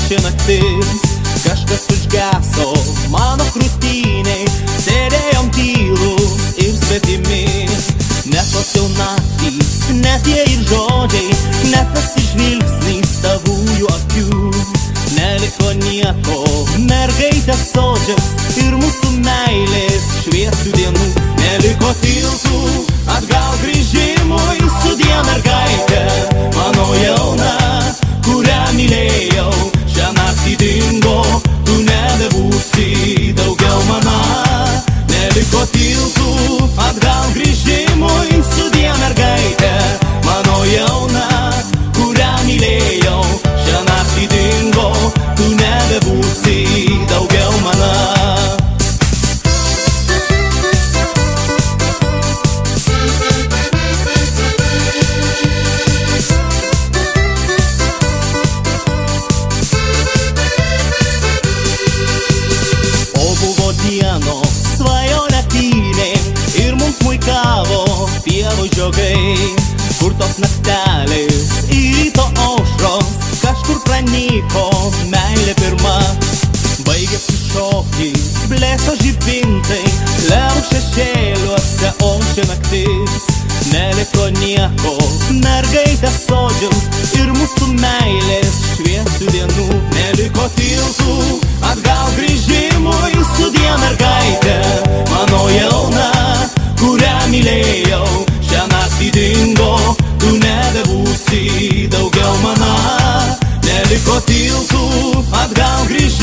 ši naktis. Kažkas užgeso mano krūtiniai, sėdėjom tylus ir svetimi. Ne tos jau naktys, ne tie ir žodžiai, ne tas žvilgsnis tavųjų akių. Neliko nieko, mergaitės sodžios ir mūsų meilės šviesių dienų. Neliko tiltų atgal grįžimui, sudie mergaitė, mano jauna, kurią mylėjau. Šią naktį dingo, tu nebebūsi daugiau mana. Neliko tiltų atgal grįžimui, sudie mergaitė, mano jauna, kurią mylėjau. Šią naktį dingo, tu nebebūsi daugiau mana. Svajonė tynė ir mums muikavo pievų žiogai, kur tos naktelės ir ryto aušros kažkur pranyko meilė pirma. Baigėsi šokis, blėso žibintai, klevų šešėliuose ošė naktis. Neliko nieko, mergaitės sodžiaus ir mūsų meilės šviesių dienų. Neliko tiltų atgal grįžimui, sudie mergaitė, mano jauna, kurią mylėjau. Šią naktį dingo, tu nebebūsi daugiau mana. Neliko tiltų atgal grįžimui.